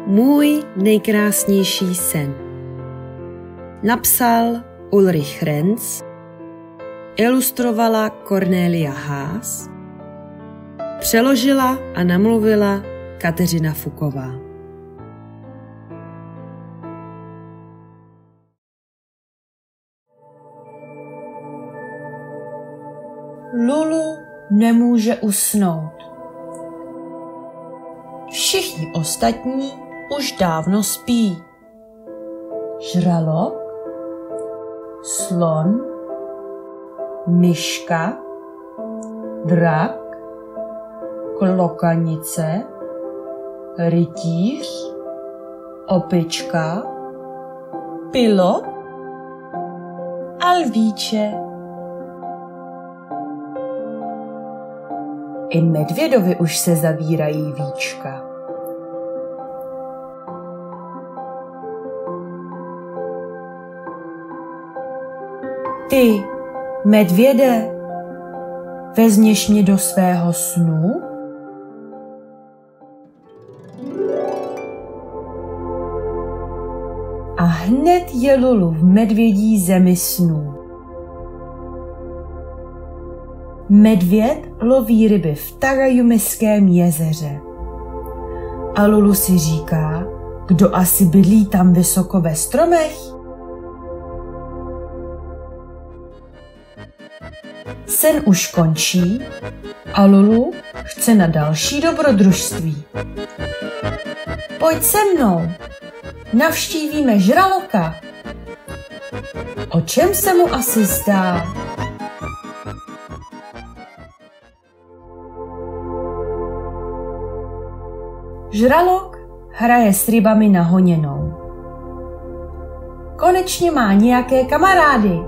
Můj nejkrásnější sen. Napsal Ulrich Renz, ilustrovala Cornelia Haas, přeložila a namluvila Kateřina Fuková. Lulu nemůže usnout. Všichni ostatní už dávno spí. Žralok, slon, myška, drak, klokanice, rytíř, opička, pilot a lvíče. I medvědovi už se zavírají víčka. Ty, medvěde, vezměš mě do svého snu? A hned je Lulu v medvědí zemi snů. Medvěd loví ryby v Tarajumeském jezeře. A Lulu si říká, kdo asi bydlí tam vysoko ve stromech? Sen už končí a Lulu chce na další dobrodružství. Pojď se mnou, navštívíme žraloka. O čem se mu asi zdá? Žralok hraje s rybami na honěnou. Konečně má nějaké kamarády.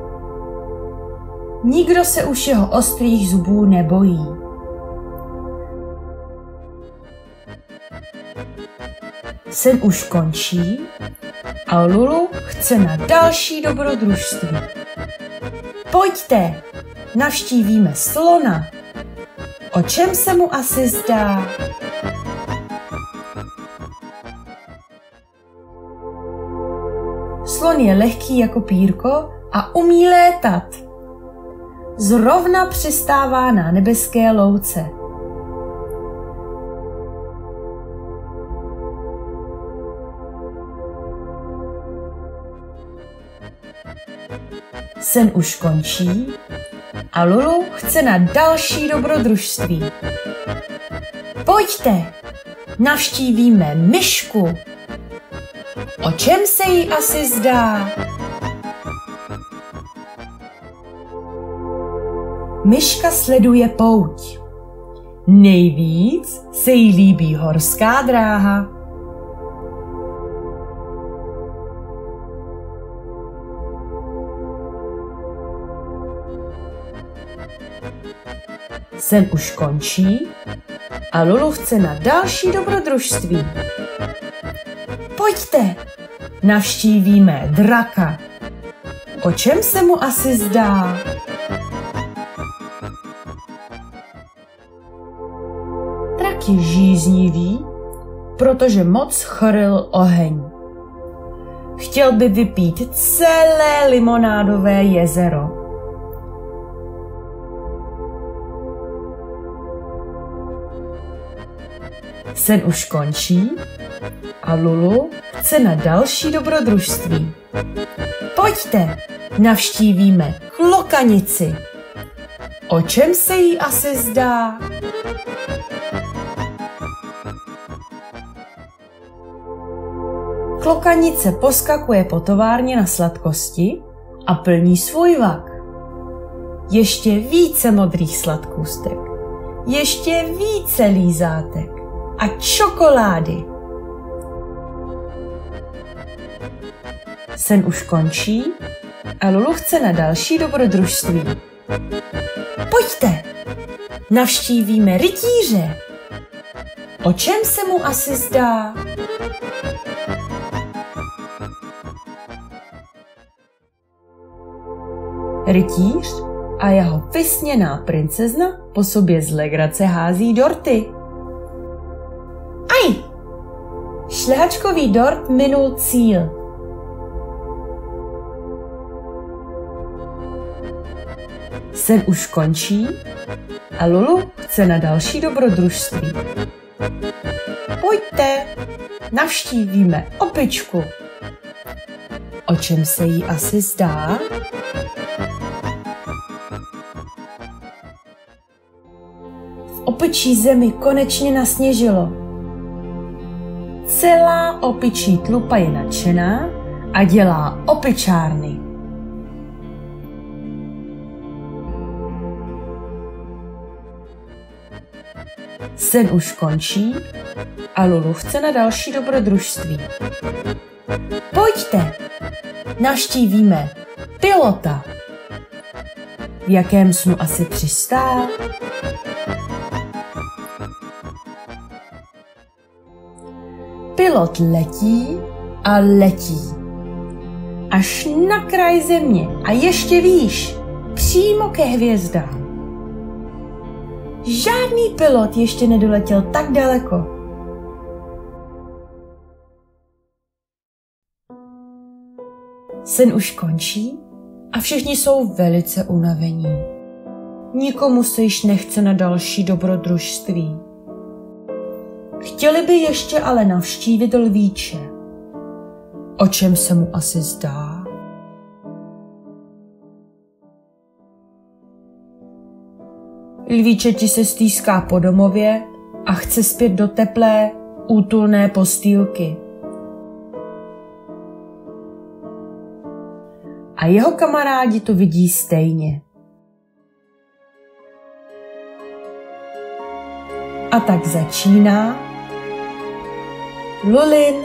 Nikdo se už jeho ostrých zubů nebojí. Sen už končí a Lulu chce na další dobrodružství. Pojďte, navštívíme slona. O čem se mu asi zdá? Slon je lehký jako pírko a umí létat. Zrovna přistává na nebeské louce. Sen už končí a Lulu chce na další dobrodružství. Pojďte, navštívíme myšku. O čem se jí asi zdá? Myška sleduje pouť. Nejvíc se jí líbí horská dráha. Sen už končí a Lulu chce na další dobrodružství. Pojďte, navštívíme draka. O čem se mu asi zdá? Drak je žíznivý, protože moc chrl oheň. Chtěl by vypít celé limonádové jezero. Sen už končí a Lulu chce na další dobrodružství. Pojďte, navštívíme klokanici. O čem se jí asi zdá? Klokanice poskakuje po továrně na sladkosti a plní svůj vak. Ještě více modrých sladkůstek, ještě více lízátek a čokolády. Sen už končí a Lulu chce na další dobrodružství. Pojďte, navštívíme rytíře. O čem se mu asi zdá? Rytíř a jeho vysněná princezna po sobě z legrace hází dorty. Aj! Šlehačkový dort minul cíl. Sen už končí a Lulu chce na další dobrodružství. Pojďte, navštívíme opičku. O čem se jí asi zdá? V opičí zemi konečně nasněžilo. Celá opičí tlupa je nadšená a dělá opičárny. Sen už končí a Lulu chce na další dobrodružství. Pojďte, navštívíme pilota. V jakém snu asi přistál? Pilot letí a letí. Až na kraj země a ještě výš, přímo ke hvězdám. Žádný pilot ještě nedoletěl tak daleko. Sen už končí a všichni jsou velice unavení. Nikomu se již nechce na další dobrodružství. Chtěli by ještě ale navštívit lvíče. O čem se mu asi zdá? Lvíčeti se stýská po domově a chce zpět do teplé, útulné postýlky. A jeho kamarádi to vidí stejně. A tak začíná Lulin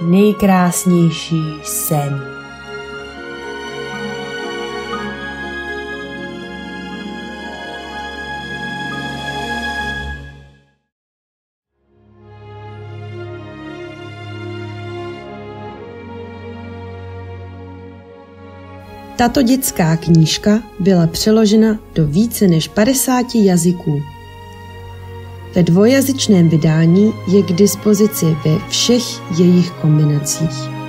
nejkrásnější sen. Tato dětská knížka byla přeložena do více než 50 jazyků. Ve dvojjazyčném vydání je k dispozici ve všech jejich kombinacích.